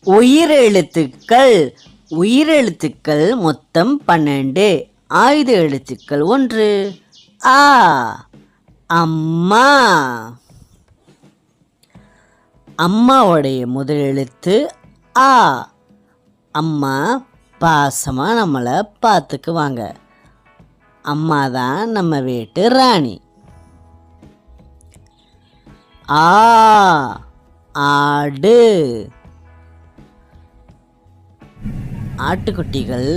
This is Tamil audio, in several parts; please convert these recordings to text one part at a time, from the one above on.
உயிரெழுத்துக்கள். உயிரெழுத்துக்கள் மொத்தம் 12. ஆயுத எழுத்துக்கள் 1. ஆ, அம்மா. அம்மாவுடைய முதல் எழுத்து ஆ. அம்மா பாசமாக நம்மளை பார்த்துக்குவாங்க. அம்மா தான் நம்ம வீட்டு ராணி. ஆ, ஆடு. ஆட்டுக்குட்டிகள்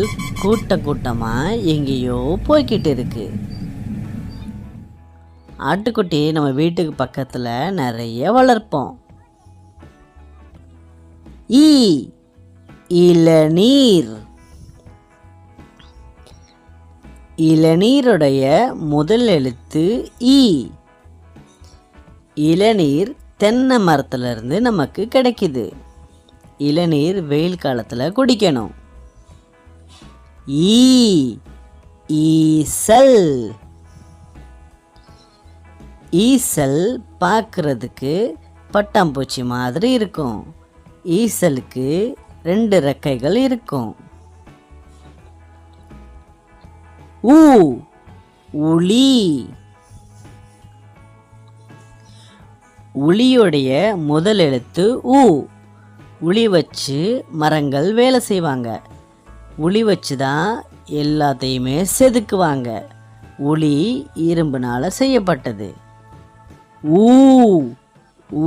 கூட்டமாக எங்கேயோ போய்கிட்டு இருக்கு. ஆட்டுக்குட்டி நம்ம வீட்டுக்கு பக்கத்தில் நிறைய வளர்ப்போம். ஈ, இளநீர். இளநீருடைய முதல் எழுத்து ஈ. இளநீர் தென்னை மரத்துலேருந்து நமக்கு கிடைக்குது. இளநீர் வெயில் காலத்தில் குடிக்கணும். ஈ, ஈசல். ஈசல் பார்க்குறதுக்கு பட்டாம்பூச்சி மாதிரி இருக்கும். ஈசலுக்கு 2 ரெக்கைகள் இருக்கும். ஊ, உளி. உளியுடைய முதல் எழுத்து ஊ. உளி வச்சு மரங்கள் வேலை செய்வாங்க. உளி வச்சு தான் எல்லாத்தையுமே செதுக்குவாங்க. உளி இரும்புனால் செய்யப்பட்டது. ஊ,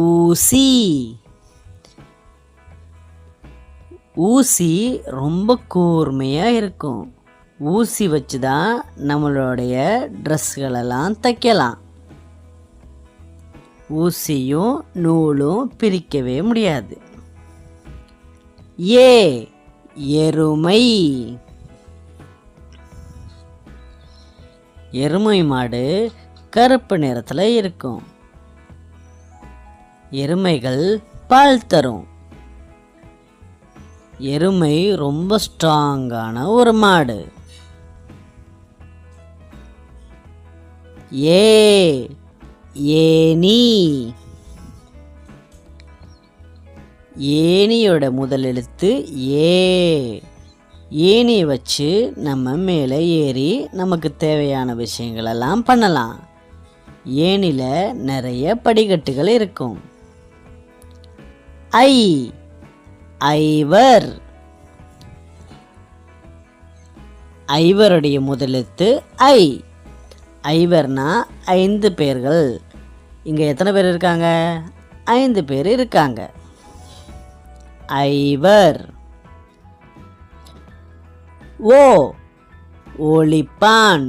ஊசி. ஊசி ரொம்ப கூர்மையாக இருக்கும். ஊசி வச்சு தான் நம்மளுடைய ட்ரெஸ்களெல்லாம் தைக்கலாம். ஊசியும் நூலும் பிரிக்கவே முடியாது. ஏ, எருமை. எருமை மாடு கருப்பு நிறத்தில் இருக்கும். எருமைகள் பால் தரும். எருமை ரொம்ப ஸ்ட்ராங்கான ஒரு மாடு. ஏ, ஏனி. ஏனியோட முதல் எழுத்து ஏ. ஏனியை வச்சு நம்ம மேலே ஏறி நமக்கு தேவையான விஷயங்களெல்லாம் பண்ணலாம். ஏனியில் நிறைய படிக்கட்டுகள் இருக்கும். ஐ, ஐவர். ஐவருடைய முதல் எழுத்து ஐ. ஐவர்னா 5 பேர்கள். இங்கே எத்தனை பேர் இருக்காங்க? 5 பேர் இருக்காங்க. ஐவர். ஓ, ஒளிப்பான்.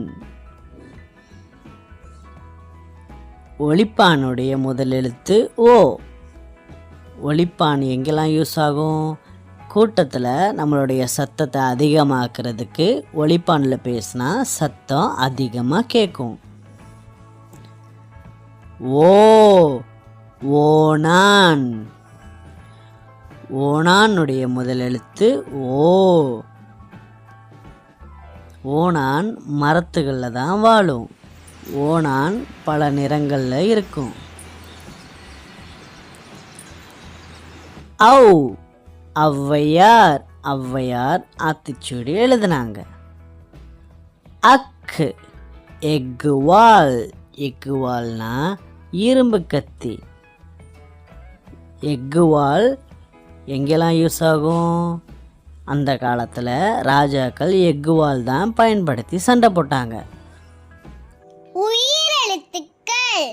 ஒளிப்பானுடைய முதல் எழுத்து ஓ. ஒளிப்பான் எங்கெல்லாம் யூஸ் ஆகும்? கூட்டத்தில் நம்மளுடைய சத்தத்தை அதிகமாக்குறதுக்கு ஒளிப்பானில் பேசினா சத்தம் அதிகமாக கேட்கும். ஓ, ஓணான். ஓணானுடைய முதல் எழுத்து ஓ. ஓணான் மரத்துகளில் தான் வாழும். ஓணான் பல நிறங்களில் இருக்கும். ஔ, ஔவையார். ஔவையார் ஆத்திச்சூடி எழுதினாங்க. அக்கு, எக்குவால். எக்குவால்னா இரும்பு கத்தி. எக்குவால் எங்கெல்லாம் யூஸ் ஆகும்? அந்த காலத்தில் ராஜாக்கள் எக்குவால் தான் பயன்படுத்தி சண்டை போட்டாங்க. உயிரெழுத்துக்கள்.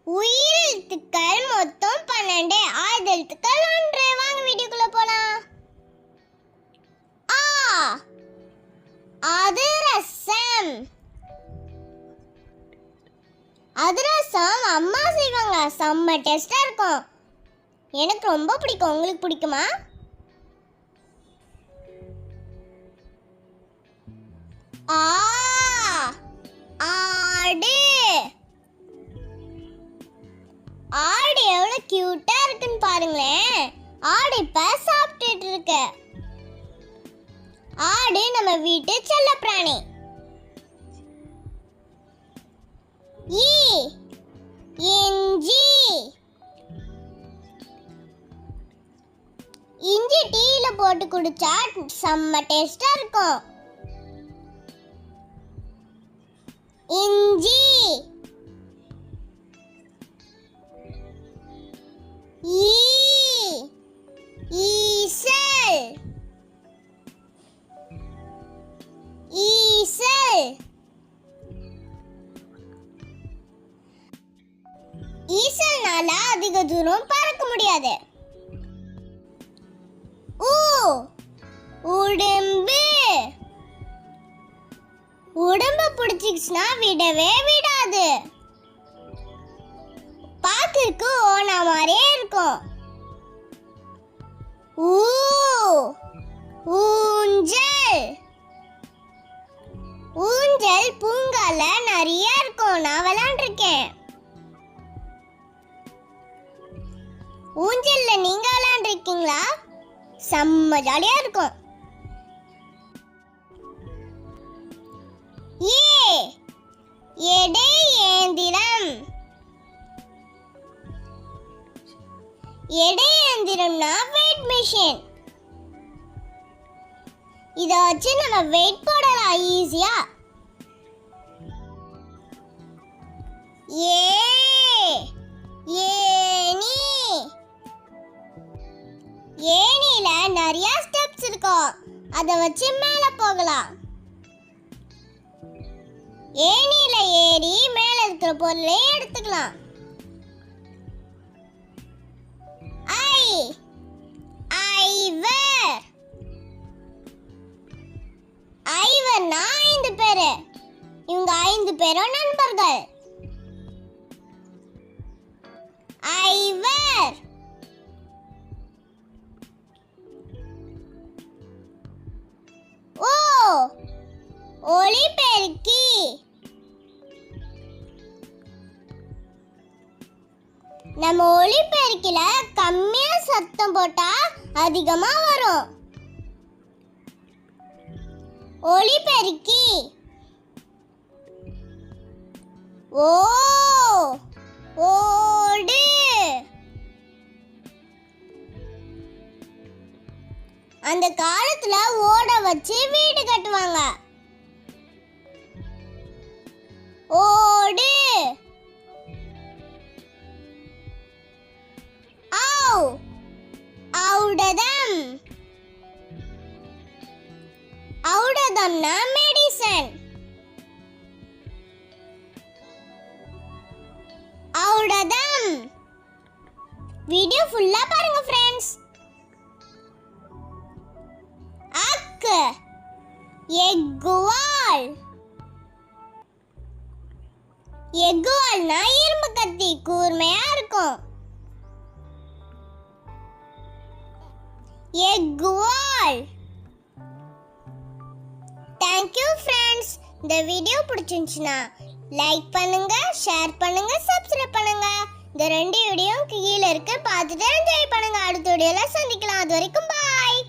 உயிரெழுத்துக்கள் மொத்தம் 12. ஆயுத எழுத்துக்கள் 1. வாங்க வீடியோக்குள்ள போலாம். ஆ, அதிரசம். அதிரசம் அம்மா செய்வாங்க. செம்ம டேஸ்டா இருக்கும். எனக்கு ரொம்ப பிடிக்கும். உங்களுக்கு பிடிக்குமா? ஆ, ஆடு. ஆடு எவ்வளவு கியூட்டா இருக்குன்னு பாருங்களேன். ஆடு இப்ப சாப்பிட்டுட்டு இருக்கு. ஆடு நம்ம வீட்டு செல்ல பிராணி. ஈ இஞ்சி. இஞ்சி டீல போட்டு குடிச்சா செம்ம டேஸ்டா இருக்கும். இஞ்சி. ஈ ஈசல். ஈசல். ஈசல்னால அதிக தூரம் பறக்க முடியாது. ஊ உடம்பு. உடம்பு பிடிச்சிச்சுன்னா விடவே விடாது. பார்க்கறதுக்கு ஓனா மாதிரியே இருக்கும். ஊ ஊஞ்சல். ஊஞ்சல் பூங்கால நிறைய இருக்கும். நான் விளையாண்டுருக்கேன். ஊஞ்சல்ல நீங்க விளையாண்டுருக்கீங்களா? செம்ம ஜாலியா இருக்கும். ஏ எடை ஏந்திரம். எடை ஏந்திரம்னா வெயிட் மிஷின். இத வச்சு நம்ம வெயிட் போடலாம் ஈஸியா. ஏ ஏணி. ஏணில நிறைய ஸ்டெப்ஸ் இருக்கும். அத வச்சு மேல போகலாம். ஏணில ஏறி மேல இருக்கிற பொருளை எடுத்துக்கலாம். ஐ ஐவர். ஐவர்னா 5 பேரு. இவங்க 5 பேரும் நண்பர்கள். ஐவர். ஓ ஒலிபெருக்கி. நம்ம ஒலிபெருக்கில கம்மியா சத்தம் போட்டா அதிகமா வரும். ஒலிபெருக்கி. ஓ ஓடு. அந்த காலத்துல ஓட வச்சு வீடு கட்டுவாங்க. ஓடு. ஆவ் ஔடதம். ஔடதம்னா மெடிசன். ஔடதம். வீடியோ ஃபுல்லா பாருங்க ஃப்ரெண்ட்ஸ். அக்கு எக்குவால். எக்குவால்னா இரும்பு கத்தி, கூர்மையா இருக்கும். எக்குவால். Thank you friends. இந்த வீடியோ பிடிச்சிருந்துச்சுன்னா லைக் பண்ணுங்க, ஷேர் பண்ணுங்க, சப்ஸ்கிரைப் பண்ணுங்க. இந்த 2 வீடியோ கீழே இருக்கு, பார்த்துட்டு என்ஜாய் பண்ணுங்க. அடுத்த வீடியோல சந்திக்கலாம். அது வரைக்கும் பாய்.